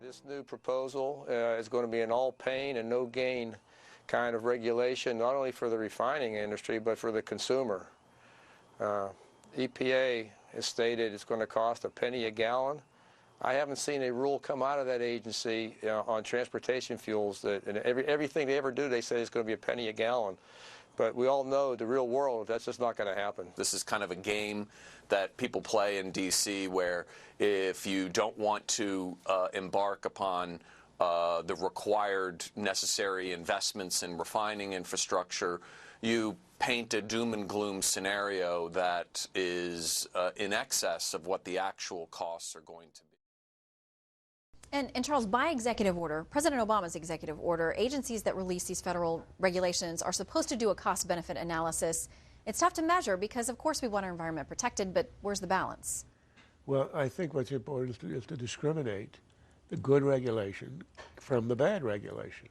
This new proposal is going to be an all pain and no gain kind of regulation, not only for the refining industry, but for the consumer. EPA has stated it's going to cost a penny a gallon. I haven't seen a rule come out of that agency on transportation fuels and everything they ever do, they say it's going to be a penny a gallon. But we all know the real world, that's just not going to happen. This is kind of a game that people play in D.C. where if you don't want to embark upon the required necessary investments in refining infrastructure, you paint a doom and gloom scenario that is in excess of what the actual costs are going to be. And Charles, by executive order, President Obama's executive order, agencies that release these federal regulations are supposed to do a cost-benefit analysis. It's tough to measure because, of course, we want our environment protected, but where's the balance? Well, I think what's important is to discriminate the good regulation from the bad regulation.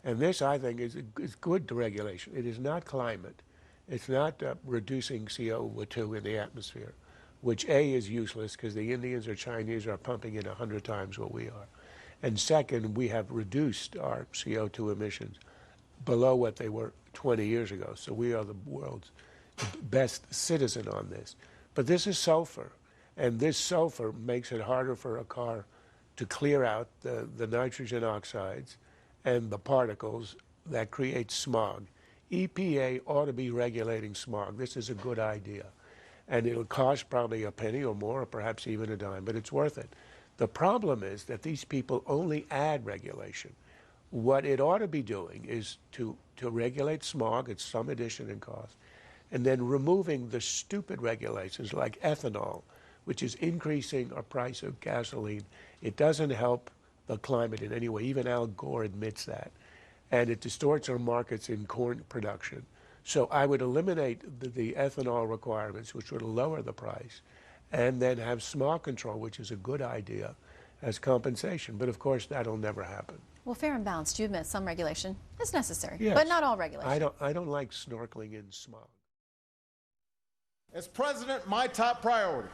And this, I think, is good regulation. It is not climate. It's not reducing CO2 in the atmosphere, which A, is useless because the Indians or Chinese are pumping in 100 times what we are. And second, we have reduced our CO2 emissions below what they were 20 years ago. So we are the world's best citizen on this. But this is sulfur, and this sulfur makes it harder for a car to clear out the nitrogen oxides and the particles that create smog. EPA ought to be regulating smog. This is a good idea. And it'll cost probably a penny or more, or perhaps even a dime, but it's worth it. The problem is that these people only add regulation. What it ought to be doing is to regulate smog at some addition in cost, and then removing the stupid regulations like ethanol, which is increasing our price of gasoline. It doesn't help the climate in any way. Even Al Gore admits that. And it distorts our markets in corn production. So I would eliminate the ethanol requirements, which would lower the price, and then have smog control, which is a good idea, as compensation. But of course, that'll never happen. Well, fair and balanced, you admit some regulation is necessary, yes, but not all regulation. I don't like snorkeling in smog. As president, my top priority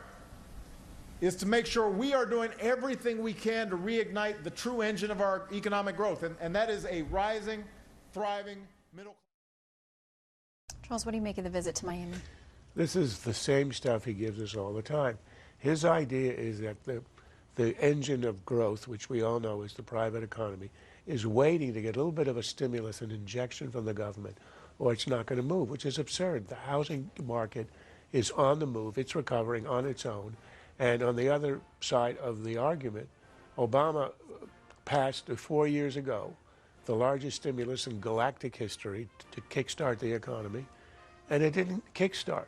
is to make sure we are doing everything we can to reignite the true engine of our economic growth, and that is a rising, thriving middle class. Charles, what do you make of the visit to Miami? This is the same stuff he gives us all the time. His idea is that the engine of growth, which we all know is the private economy, is waiting to get a little bit of a stimulus, an injection from the government, or it's not going to move, which is absurd. The housing market is on the move. It's recovering on its own. And on the other side of the argument, Obama passed 4 years ago the largest stimulus in galactic history to kickstart the economy, and it didn't kickstart.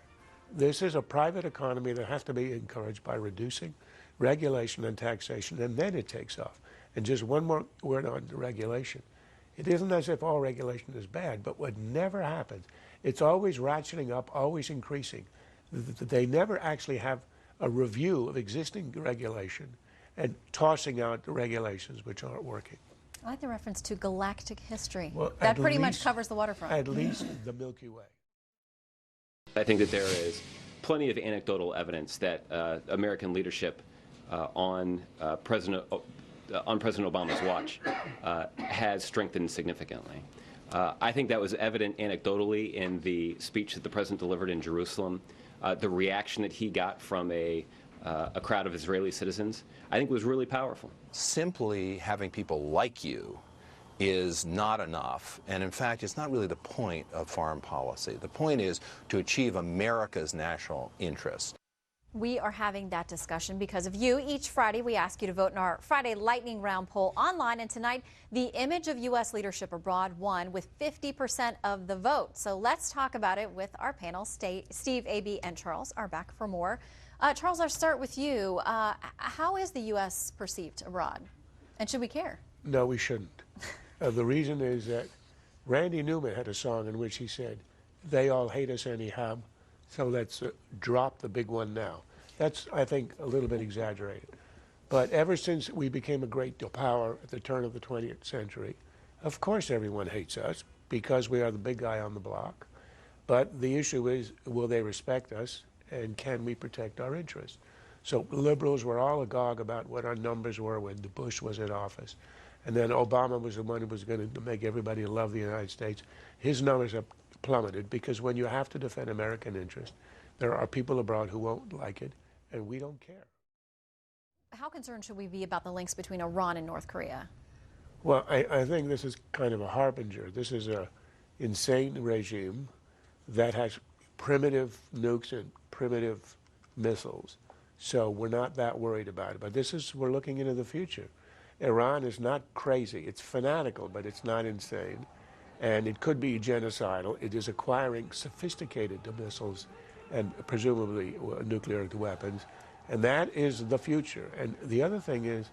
This is a private economy that has to be encouraged by reducing regulation and taxation, and then it takes off. And just one more word on the regulation. It isn't as if all regulation is bad, but what never happens, it's always ratcheting up, always increasing. They never actually have a review of existing regulation and tossing out the regulations which aren't working. I like the reference to galactic history. Well, that pretty much covers the waterfront. At least the Milky Way. I think that there is plenty of anecdotal evidence that American leadership on President Obama's watch has strengthened significantly. I think that was evident anecdotally in the speech that the president delivered in Jerusalem. The reaction that he got from a crowd of Israeli citizens, I think was really powerful. Simply having people like you is not enough, and in fact, it's not really the point of foreign policy. The point is to achieve America's national interests. We are having that discussion because of you. Each Friday, we ask you to vote in our Friday Lightning Round poll online, and tonight, the image of U.S. leadership abroad won with 50% of the vote. So let's talk about it with our panel. Steve, A.B., and Charles are back for more. Charles, I'll start with you. How is the U.S. perceived abroad, and should we care? No, we shouldn't. The reason is that Randy Newman had a song in which he said, "They all hate us anyhow, so let's drop the big one now." That's, I think, a little bit exaggerated. But ever since we became a great power at the turn of the 20th century, of course everyone hates us because we are the big guy on the block. But the issue is, will they respect us, and can we protect our interests? So liberals were all agog about what our numbers were when Bush was in office. And then Obama was the one who was going to make everybody love the United States. His numbers have plummeted because when you have to defend American interest, there are people abroad who won't like it, and we don't care. How concerned should we be about the links between Iran and North Korea? Well, I think this is kind of a harbinger. This is an insane regime that has primitive nukes and primitive missiles. So we're not that worried about it. But we're looking into the future. Iran is not crazy. It's fanatical, but it's not insane. And it could be genocidal. It is acquiring sophisticated missiles and presumably nuclear weapons. And that is the future. And the other thing is,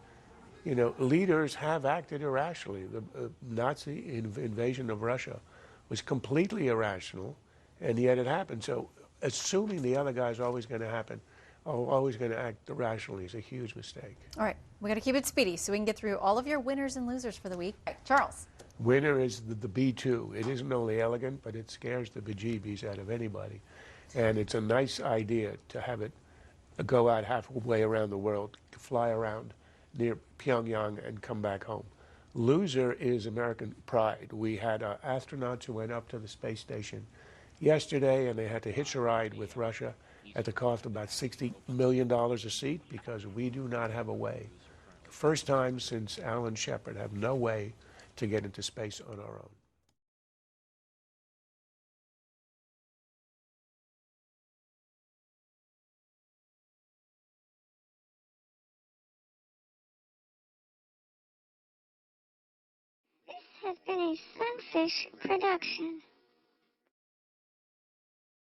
you know, leaders have acted irrationally. The Nazi invasion of Russia was completely irrational, and yet it happened. So assuming the other guy's always going to happen, always going to act irrationally is a huge mistake. All right, we got to keep it speedy so we can get through all of your winners and losers for the week. Charles. Winner is the B-2. It isn't only elegant, but it scares the bejeebies out of anybody. And it's a nice idea to have it go out halfway around the world, fly around near Pyongyang and come back home. Loser is American pride. We had astronauts who went up to the space station yesterday, and they had to hitch a ride with Russia at the cost of about $60 million a seat because we do not have a way. First time since Alan Shepard have no way to get into space on our own. This has been a Sunfish production.